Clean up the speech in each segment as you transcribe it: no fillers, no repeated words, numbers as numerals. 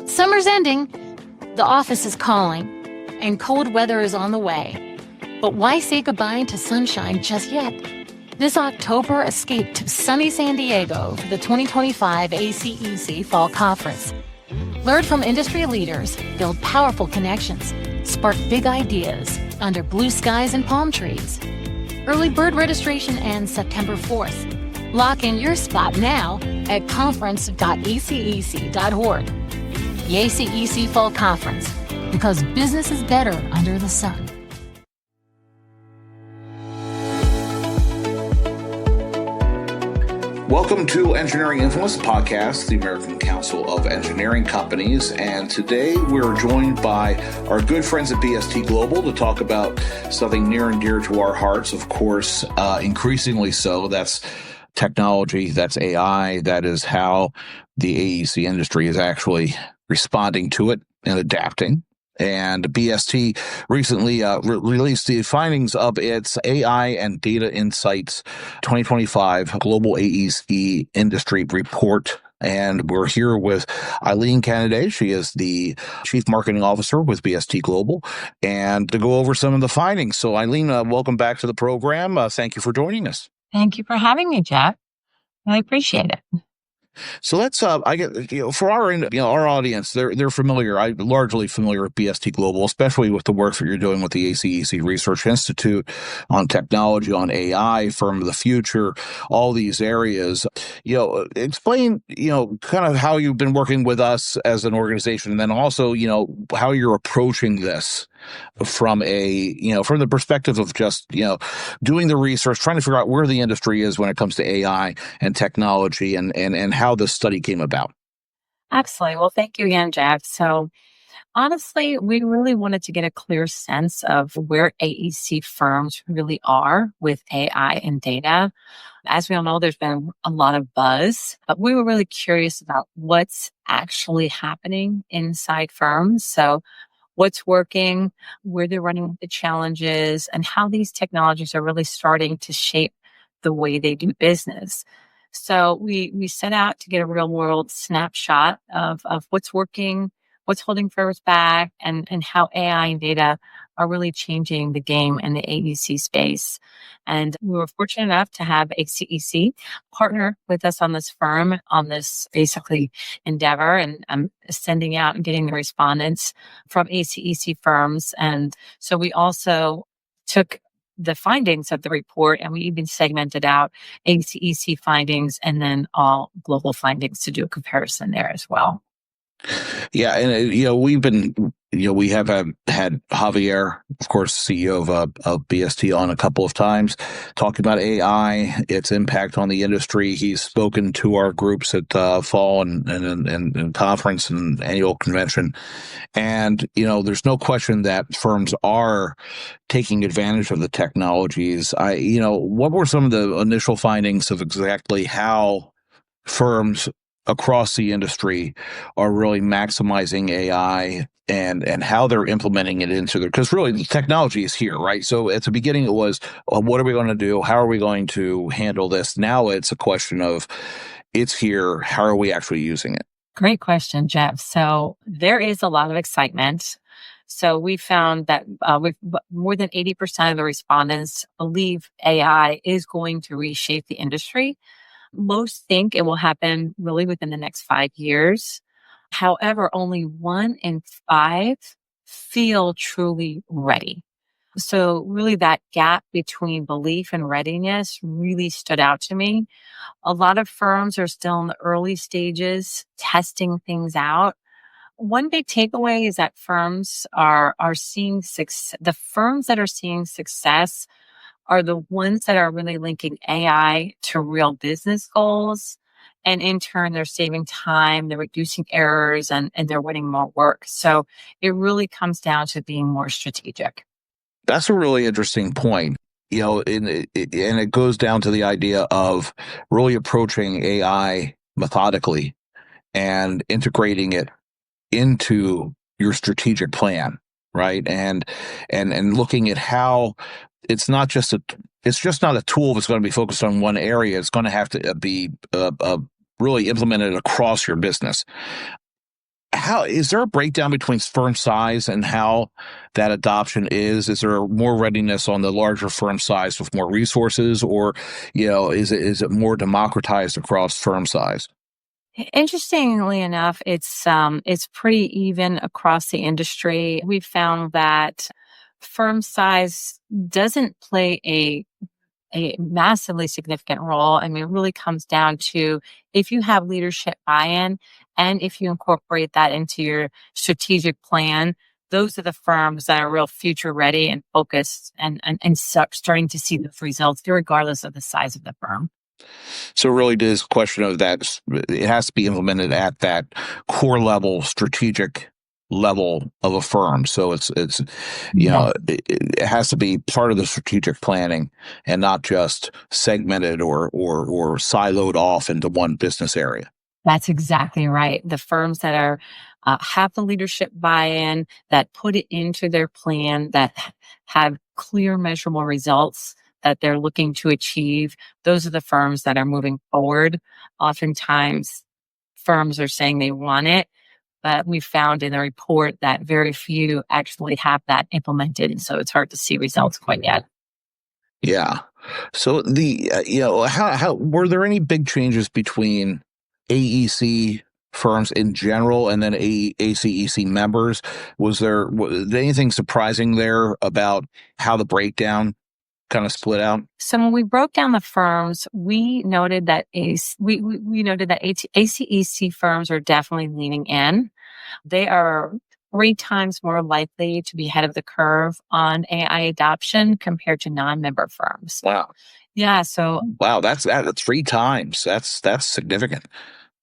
Summer's ending, the office is calling, and cold weather is on the way. But why say goodbye to sunshine just yet? This October, escape to sunny San Diego for the 2025 ACEC Fall Conference. Learn from industry leaders, build powerful connections, spark big ideas under blue skies and palm trees. Early bird registration ends September 4th. Lock in your spot now at conference.acec.org. The ACEC Fall Conference, because business is better under the sun. Welcome to Engineering Influence Podcast, the American Council of Engineering Companies. And today we're joined by our good friends at BST Global to talk about something near and dear to our hearts, of course, increasingly so. That's technology, that's AI, that is how the AEC industry is actually responding to it and adapting. And BST recently released the findings of its AI and Data Insights 2025 Global AEC Industry Report. And we're here with Eileen Kennedy. She is the Chief Marketing Officer with BST Global, and to go over some of the findings. So Eileen, welcome back to the program. Thank you for joining us. Thank you for having me, Jeff. I appreciate it. So let's, for our audience, they're familiar, largely familiar with BST Global, especially with the work that you're doing with the ACEC Research Institute on technology, on AI, firm of the future, all these areas. Explain, kind of how you've been working with us as an organization, and then also, how you're approaching this from from the perspective of just, doing the research, trying to figure out where the industry is when it comes to AI and technology and how this study came about. Absolutely. Well, thank you again, Jeff. So honestly, we really wanted to get a clear sense of where AEC firms really are with AI and data. As we all know, there's been a lot of buzz, but we were really curious about what's actually happening inside firms. So what's working, where they're running the challenges, and how these technologies are really starting to shape the way they do business. So we set out to get a real world snapshot of what's working, what's holding firms back, and how AI and data are really changing the game in the AEC space. And we were fortunate enough to have ACEC partner with us on this basically endeavor, and sending out and getting the respondents from ACEC firms. And so we also took the findings of the report, and we even segmented out ACEC findings and then all global findings to do a comparison there as well. Yeah, and we have had Javier, of course, CEO of BST, on a couple of times, talking about AI, its impact on the industry. He's spoken to our groups at fall and conference and annual convention, and there's no question that firms are taking advantage of the technologies. What were some of the initial findings of exactly how firms across the industry are really maximizing AI and how they're implementing it into their, because really the technology is here, right? So at the beginning it was, what are we going to do? How are we going to handle this? Now it's a question of, it's here. How are we actually using it? Great question, Jeff. So there is a lot of excitement. So we found that more than 80% of the respondents believe AI is going to reshape the industry. Most think it will happen really within the next 5 years. However, only 1 in 5 feel truly ready. So really that gap between belief and readiness really stood out to me. A lot of firms are still in the early stages, testing things out. One big takeaway is that firms are seeing success. The firms that are seeing success are the ones that are really linking AI to real business goals. And in turn, they're saving time, they're reducing errors, and they're winning more work. So it really comes down to being more strategic. That's a really interesting point. And it goes down to the idea of really approaching AI methodically and integrating it into your strategic plan, right? And looking at how it's just not a tool that's going to be focused on one area. It's going to have to be really implemented across your business. how is there a breakdown between firm size and how that adoption is? Is there more readiness on the larger firm size with more resources, or is it more democratized across firm size? Interestingly enough, it's pretty even across the industry. We found that firm size doesn't play a massively significant role. I mean, it really comes down to if you have leadership buy-in and if you incorporate that into your strategic plan, those are the firms that are real future ready and focused and starting to see the results regardless of the size of the firm. So it really is a question of that. It has to be implemented at that core level, strategic level of a firm. So it's Yeah. it has to be part of the strategic planning and not just segmented or siloed off into one business area. That's exactly right. The firms that are have the leadership buy-in, that put it into their plan, that have clear, measurable results that they're looking to achieve. Those are the firms that are moving forward. Oftentimes, firms are saying they want it, but we found in the report that very few actually have that implemented, and so it's hard to see results quite yet. Yeah. So how were there any big changes between AEC firms in general and then ACEC members? Was anything surprising there about how the breakdown kind of split out? So when we broke down the firms, we noted that we noted that ACEC firms are definitely leaning in. They are 3 times more likely to be ahead of the curve on AI adoption compared to non-member firms. Wow. Yeah, so Wow, that's 3 times. That's significant.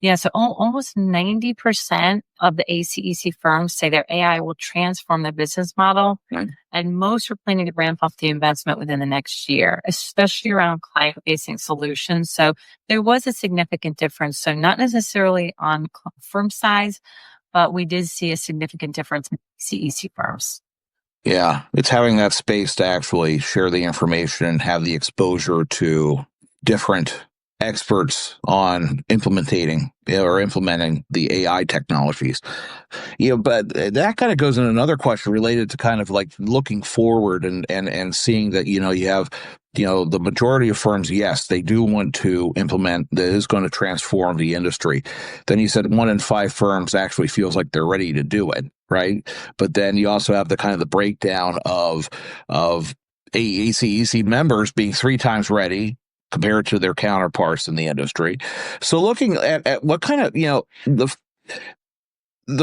yeah, so almost 90% of the ACEC firms say their AI will transform their business model, Right. and most are planning to ramp up the investment within the next year, especially around client-facing solutions. So there was a significant difference. So not necessarily on firm size, but we did see a significant difference in CEC firms. Yeah, it's having that space to actually share the information and have the exposure to different experts on implementing the AI technologies. But that kind of goes in another question related to kind of like looking forward and seeing that, you have, the majority of firms, yes, they do want to implement that is going to transform the industry. Then you said 1 in 5 firms actually feels like they're ready to do it, right? But then you also have the kind of the breakdown of ACEC members being 3 times ready compared to their counterparts in the industry. So looking at what kind of,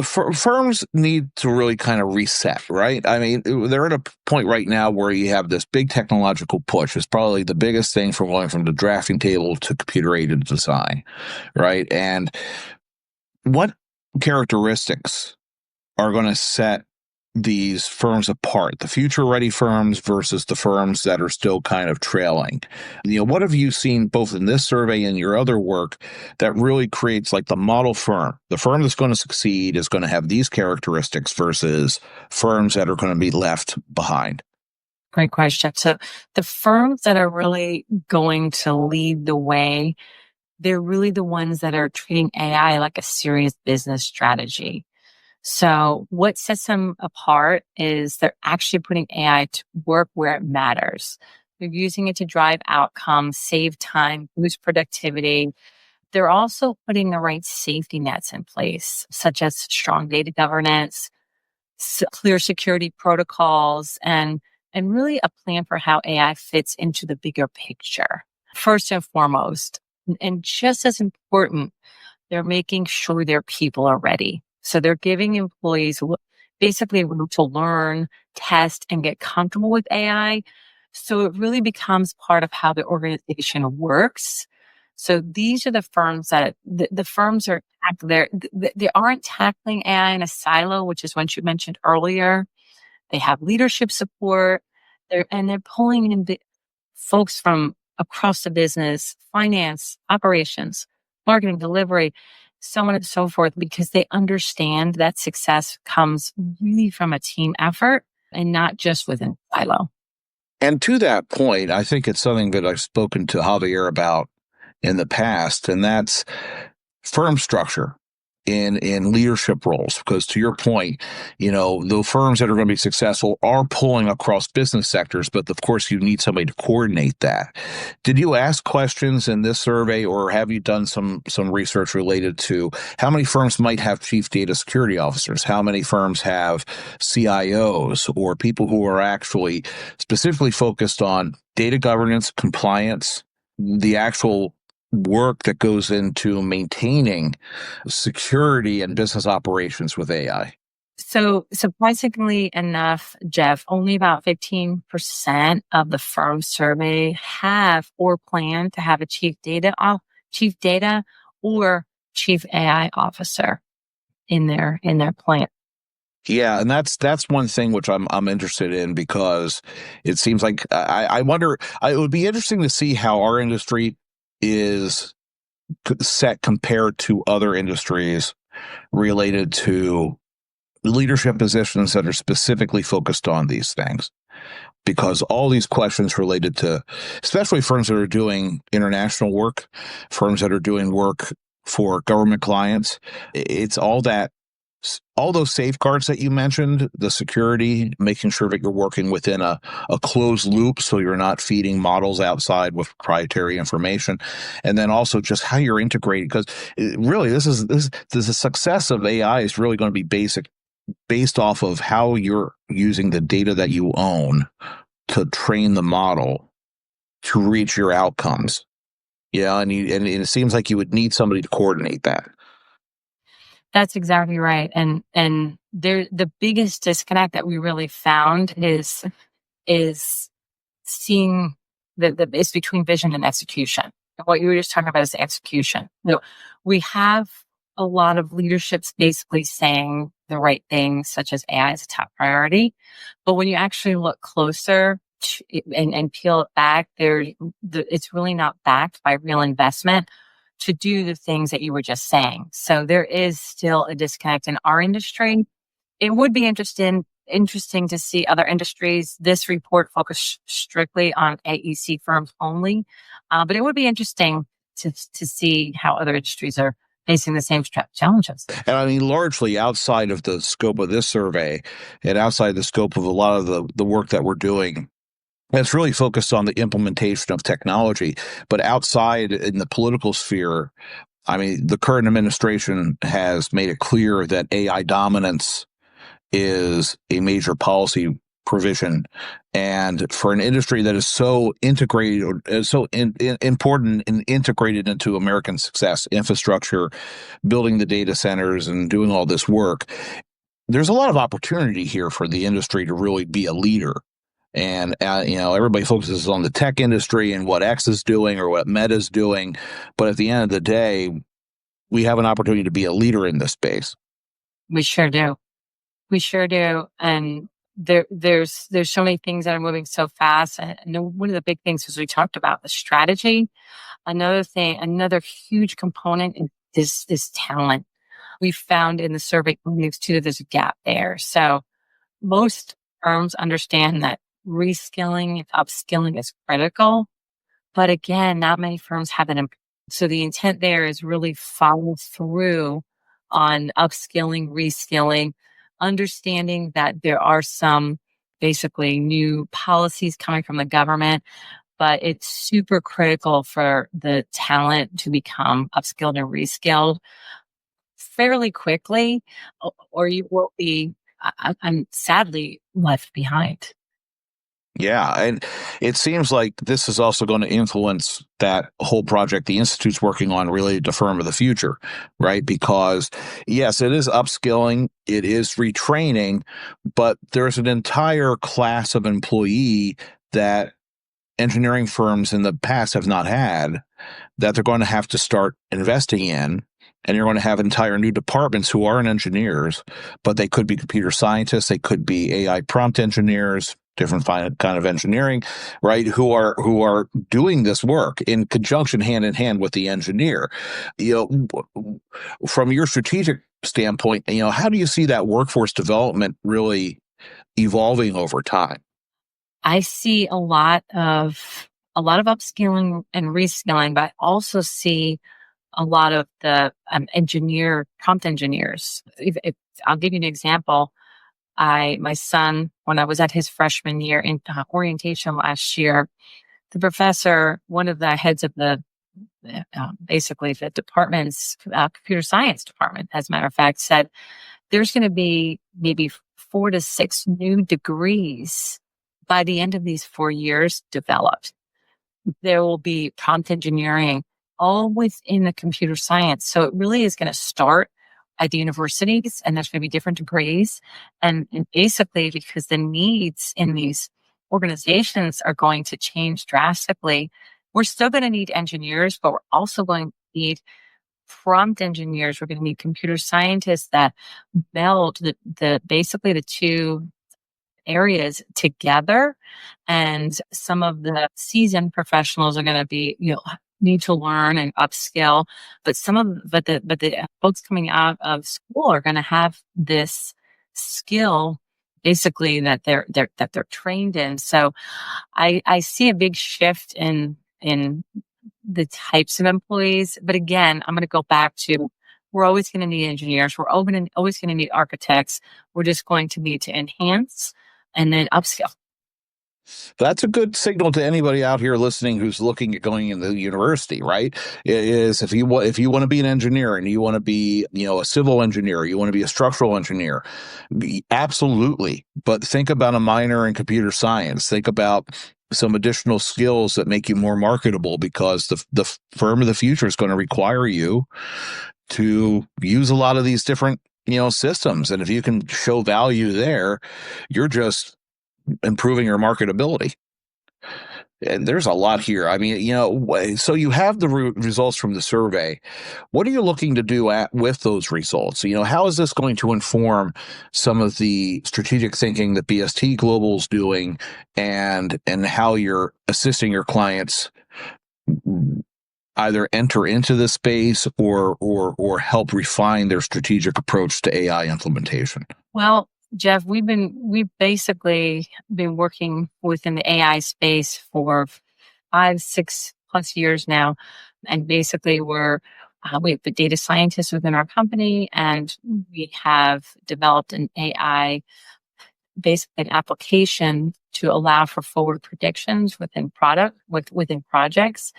firms need to really kind of reset, right? I mean, they're at a point right now where you have this big technological push. It's probably the biggest thing from going from the drafting table to computer-aided design, right? And what characteristics are going to set these firms apart, the future ready firms versus the firms that are still kind of trailing? What have you seen both in this survey and your other work that really creates like the model firm? The firm that's going to succeed is going to have these characteristics versus firms that are going to be left behind. Great question. So the firms that are really going to lead the way, they're really the ones that are treating AI like a serious business strategy. So what sets them apart is they're actually putting AI to work where it matters. They're using it to drive outcomes, save time, boost productivity. They're also putting the right safety nets in place, such as strong data governance, clear security protocols, and really a plan for how AI fits into the bigger picture. First and foremost, and just as important, they're making sure their people are ready. So they're giving employees basically room to learn, test, and get comfortable with AI. So it really becomes part of how the organization works. So these are the firms that the firms are there. They aren't tackling AI in a silo, which is what you mentioned earlier. They have leadership support. They're pulling in folks from across the business, finance, operations, marketing, delivery, so on and so forth, because they understand that success comes really from a team effort and not just within a silo. And to that point, I think it's something that I've spoken to Javier about in the past, and that's firm structure. in leadership roles, because to your point, the firms that are going to be successful are pulling across business sectors, but of course you need somebody to coordinate that. Did you ask questions in this survey, or have you done some research related to how many firms might have chief data security officers, how many firms have CIOs, or people who are actually specifically focused on data governance, compliance, the actual work that goes into maintaining security and business operations with AI? So surprisingly enough, Jeff, only about 15% of the firms surveyed have or plan to have a chief data or chief AI officer in their plan. Yeah, and that's one thing which I'm interested in, because it seems like I wonder, it would be interesting to see how our industry is set compared to other industries related to leadership positions that are specifically focused on these things. Because all these questions related to, especially firms that are doing international work, firms that are doing work for government clients, it's all those safeguards that you mentioned, the security, making sure that you're working within a closed loop so you're not feeding models outside with proprietary information. And then also just how you're integrating, because really the success of AI is really going to be based off of how you're using the data that you own to train the model to reach your outcomes. Yeah, and it seems like you would need somebody to coordinate that. That's exactly right. And the biggest disconnect that we really found is seeing it's between vision and execution. And what you were just talking about is execution. We have a lot of leaderships basically saying the right things, such as AI is a top priority. But when you actually look closer and peel it back, it's really not backed by real investment to do the things that you were just saying. So there is still a disconnect in our industry. It would be interesting to see other industries. This report focused strictly on AEC firms only, but it would be interesting to see how other industries are facing the same challenges. And I mean, largely outside of the scope of this survey and outside the scope of a lot of the work that we're doing, it's really focused on the implementation of technology. But outside in the political sphere, I mean, the current administration has made it clear that AI dominance is a major policy provision. And for an industry that is so integrated, or is so important and integrated into American success, infrastructure, building the data centers and doing all this work, there's a lot of opportunity here for the industry to really be a leader. And, everybody focuses on the tech industry and what X is doing or what Meta is doing. But at the end of the day, we have an opportunity to be a leader in this space. We sure do. We sure do. And there's so many things that are moving so fast. And one of the big things is we talked about the strategy. Another huge component is talent. We found in the survey findings too, there's a gap there. So most firms understand that reskilling and upskilling is critical. But again, not many firms have that. So the intent there is really follow through on upskilling, reskilling, understanding that there are some basically new policies coming from the government, but it's super critical for the talent to become upskilled and reskilled fairly quickly, or you will be, I'm sadly left behind. Yeah, and it seems like this is also going to influence that whole project the Institute's working on related to Firm of the Future, right? Because, yes, it is upskilling, it is retraining, but there's an entire class of employee that engineering firms in the past have not had that they're going to have to start investing in. And you're going to have entire new departments who aren't engineers, but they could be computer scientists, they could be AI prompt engineers, different kind of engineering, right? Who are doing this work in conjunction, hand in hand with the engineer. From your strategic standpoint, how do you see that workforce development really evolving over time? I see a lot of upskilling and reskilling, but I also see a lot of the prompt engineers. If I'll give you an example. My son, when I was at his freshman year in orientation last year, the professor, one of the heads of basically the department's computer science department, as a matter of fact, said there's going to be maybe 4 to 6 new degrees by the end of these 4 years developed. There will be prompt engineering all within the computer science. So it really is going to start at the universities, and there's going to be different degrees. And basically, because the needs in these organizations are going to change drastically, we're still going to need engineers, but we're also going to need prompt engineers. We're going to need computer scientists that meld basically the two areas together. And some of the seasoned professionals are going to be, need to learn and upskill, but the folks coming out of school are going to have this skill basically that they're trained in. So I see a big shift in the types of employees. But again, I'm going to go back to, we're always going to need engineers. We're always going to need architects. We're just going to need to enhance and then upskill. That's a good signal to anybody out here listening who's looking at going into the university, right? It is if you want to be an engineer and you want to be, a civil engineer, you want to be a structural engineer, absolutely. But think about a minor in computer science. Think about some additional skills that make you more marketable, because the firm of the future is going to require you to use a lot of these different, systems. And if you can show value there, you're just improving your marketability. And there's a lot here. I mean, so you have the results from the survey. What are you looking to do with those results? How is this going to inform some of the strategic thinking that BST Global is doing, and how you're assisting your clients either enter into this space or help refine their strategic approach to AI implementation? Well, Jeff, we've basically been working within the AI space for 5-6+ years now. And basically we have the data scientists within our company, and we have developed an AI basically an application to allow for forward predictions within projects,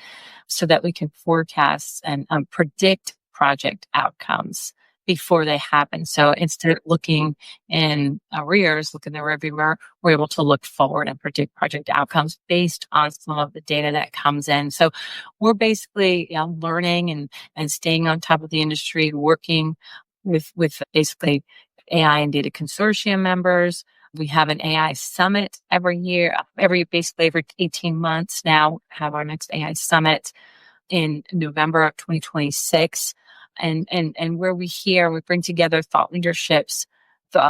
so that we can forecast and predict project outcomes before they happen. So instead of looking in arrears, look in the rearview mirror, we're able to look forward and predict project outcomes based on some of the data that comes in. So we're basically learning and staying on top of the industry, working with basically AI and data consortium members. We have an AI summit every year, every 18 months now, have our next AI summit in November of 2026. And where we bring together thought leaderships.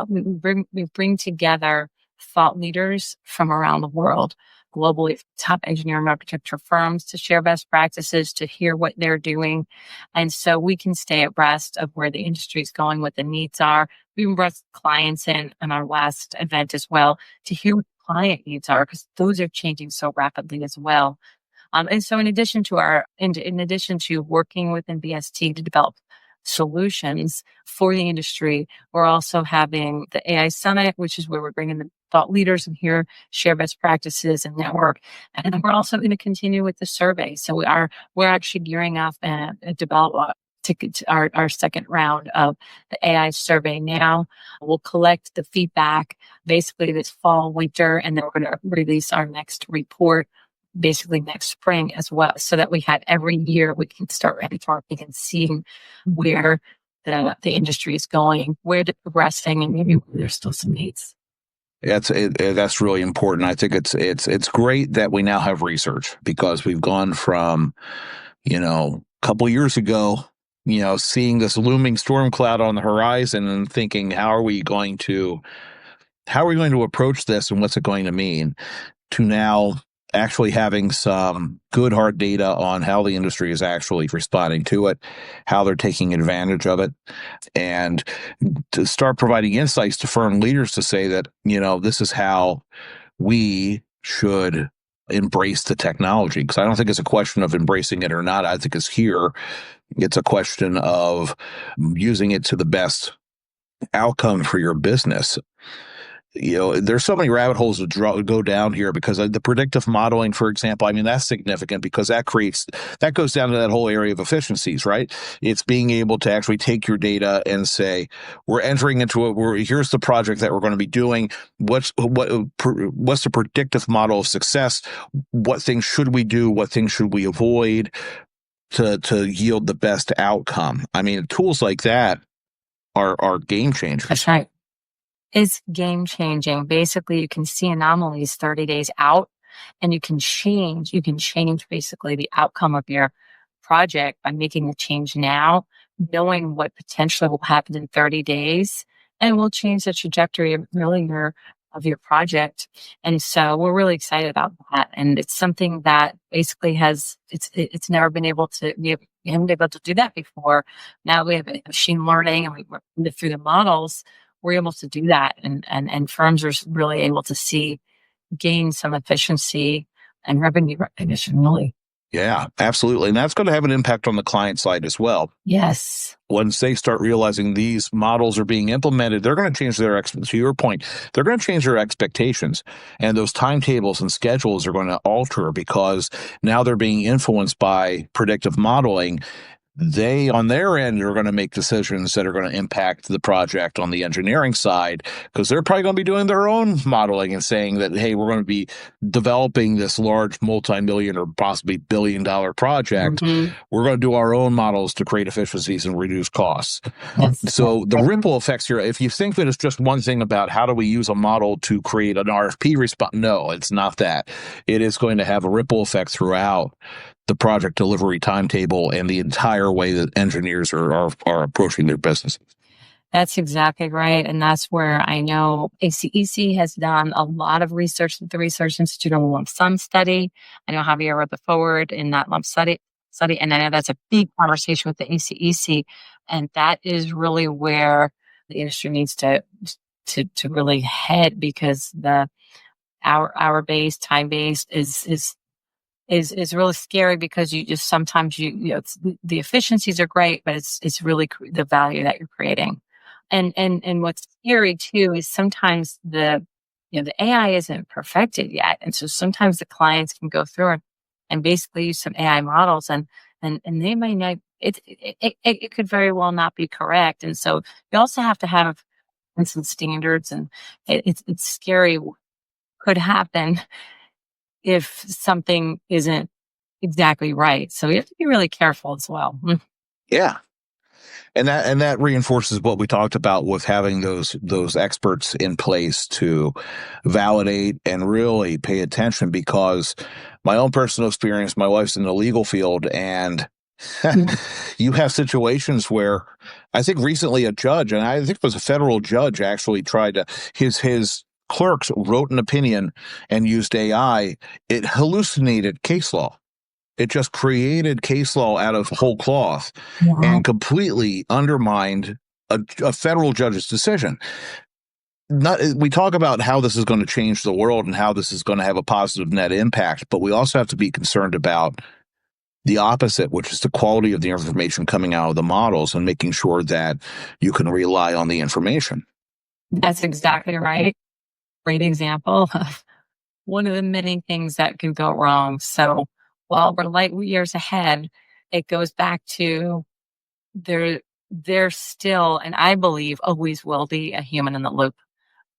We bring together thought leaders from around the world, globally, top engineering architecture firms, to share best practices, to hear what they're doing. And so we can stay abreast of where the industry is going, what the needs are. We brought clients in on our last event as well to hear what client needs are, because those are changing so rapidly as well. And so in addition to working within BST to develop solutions for the industry, we're also having the AI Summit, which is where we're bringing the thought leaders in here, share best practices and network. And then we're also going to continue with the survey. So we're actually gearing up and develop our second round of the AI survey now. We'll collect the feedback basically this fall, winter, and then we're going to release our next report basically next spring as well, so that we have every year we can start benchmarking and seeing where the industry is going, where they're progressing, and maybe where there's still some needs. That's really important. I think it's great that we now have research, because we've gone from, a couple years ago, seeing this looming storm cloud on the horizon and thinking, how are we going to approach this and what's it going to mean, to now actually having some good hard data on how the industry is actually responding to it, how they're taking advantage of it, and to start providing insights to firm leaders to say that, this is how we should embrace the technology. Because I don't think it's a question of embracing it or not. I think it's a question of using it to the best outcome for your business. There's so many rabbit holes to go down here, because the predictive modeling, for example, I mean, that's significant, because that goes down to that whole area of efficiencies, right? It's being able to actually take your data and say, we're entering into it. Here's the project that we're going to be doing. What's the predictive model of success? What things should we do? What things should we avoid to yield the best outcome? I mean, tools like that are game changers. That's right. It's game changing. Basically, you can see anomalies 30 days out, and you can change basically the outcome of your project by making a change now, knowing what potentially will happen in 30 days, and will change the trajectory of your project. And so we're really excited about that. And it's something that basically it's never been able to, we haven't been able to do that before. Now we have machine learning, and we went through the models. We're able to do that. And firms are really able to gain some efficiency and revenue recognition, really. Yeah, absolutely. And that's going to have an impact on the client side as well. Yes. Once they start realizing these models are being implemented, they're going to change to your point, they're going to change their expectations. And those timetables and schedules are going to alter, because now they're being influenced by predictive modeling. They, on their end, are going to make decisions that are going to impact the project on the engineering side, because they're probably going to be doing their own modeling and saying that, hey, we're going to be developing this large multi-million or possibly billion-dollar project. Mm-hmm. We're going to do our own models to create efficiencies and reduce costs. Yes. So the ripple effects here, if you think that it's just one thing about how do we use a model to create an RFP response, no, it's not that. It is going to have a ripple effect throughout the project delivery timetable and the entire way that engineers are approaching their businesses. That's exactly right. And that's where I know ACEC has done a lot of research with the Research Institute on a lump sum study. I know Javier wrote the forward in that lump study, and I know that's a big conversation with the ACEC. And that is really where the industry needs to really head, because the hour-based, time-based is really scary, because you just sometimes the efficiencies are great, but it's really the value that you're creating. And what's scary too is sometimes the AI isn't perfected yet, and so sometimes the clients can go through and basically use some AI models, and they might not. It could very well not be correct, and so you also have to have some standards, and it's scary what could happen if something isn't exactly right. So we have to be really careful as well. Yeah. And that reinforces what we talked about with having those experts in place to validate and really pay attention, because my own personal experience, my wife's in the legal field, and you have situations where I think recently a judge, and I think it was a federal judge, actually tried to, his clerks wrote an opinion and used AI. It hallucinated case law. It just created case law out of whole cloth and completely undermined a federal judge's decision. We talk about how this is going to change the world and how this is going to have a positive net impact, but we also have to be concerned about the opposite, which is the quality of the information coming out of the models and making sure that you can rely on the information. That's exactly right. Great example of one of the many things that can go wrong. So while we're light years ahead, it goes back to there still, and I believe always will be, a human in the loop.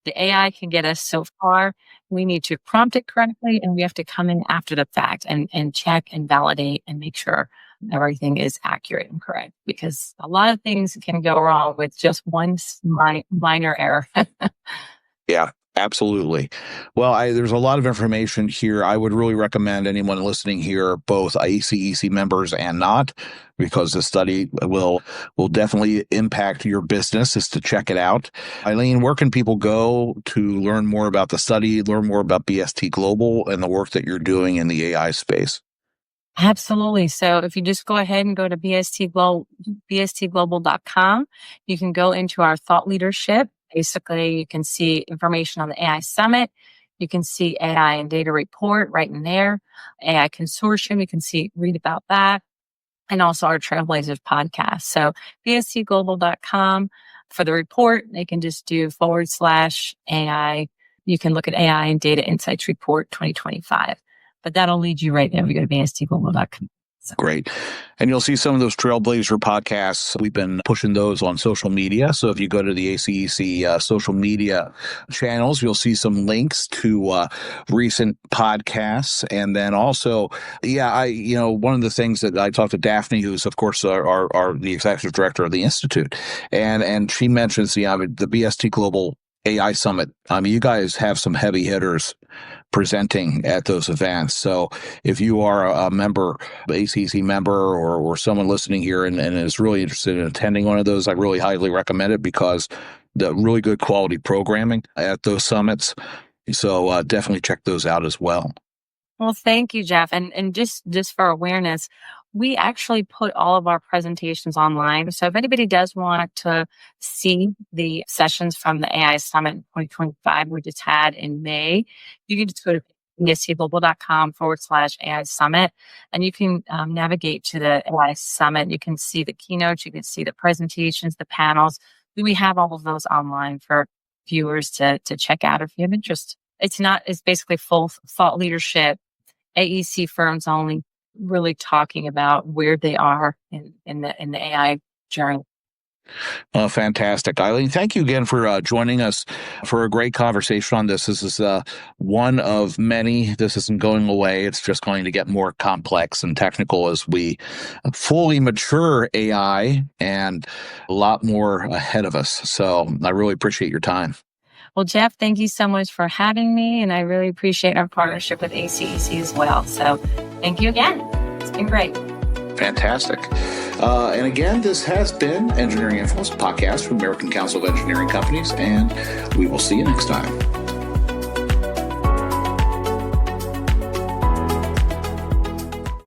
The AI can get us so far. We need to prompt it correctly, and we have to come in after the fact and check and validate and make sure everything is accurate and correct, because a lot of things can go wrong with just one minor error. Yeah. Absolutely. Well, there's a lot of information here. I would really recommend anyone listening here, both ACEC members and not, because the study will definitely impact your business, is to check it out. Eileen, where can people go to learn more about the study, learn more about BST Global and the work that you're doing in the AI space? Absolutely. So if you just go ahead and go to bstglobal.com, you can go into our thought leadership. Basically, you can see information on the AI Summit. You can see AI and data report right in there. AI consortium, you can read about that. And also our Trailblazers podcast. So bstglobal.com for the report. They can just do /AI. You can look at AI and Data Insights Report 2025. But that'll lead you right there if you go to bstglobal.com. So. Great. And you'll see some of those Trailblazer podcasts. We've been pushing those on social media. So if you go to the ACEC social media channels, you'll see some links to recent podcasts. And then also, one of the things that I talked to Daphne, who's of course our the executive director of the Institute, and she mentions the BST Global AI Summit. I mean, you guys have some heavy hitters presenting at those events. So if you are a member, ACEC member, or someone listening here and is really interested in attending one of those, I really highly recommend it because the really good quality programming at those summits. So definitely check those out as well. Well, thank you, Jeff. And just for awareness, we actually put all of our presentations online. So if anybody does want to see the sessions from the AI Summit in 2025 we just had in May, you can just go to bstglobal.com/AI Summit, and you can navigate to the AI Summit. You can see the keynotes, you can see the presentations, the panels. We have all of those online for viewers to check out if you have interest. It's basically full thought leadership, AEC firms only, really talking about where they are in the AI journey. Fantastic. Eileen, thank you again for joining us for a great conversation on this. This is one of many. This isn't going away. It's just going to get more complex and technical as we fully mature AI, and a lot more ahead of us. So I really appreciate your time. Well, Jeff, thank you so much for having me, and I really appreciate our partnership with ACEC as well. So thank you again. It's been great. Fantastic. And again, this has been Engineering Influence podcast from American Council of Engineering Companies, and we will see you next time.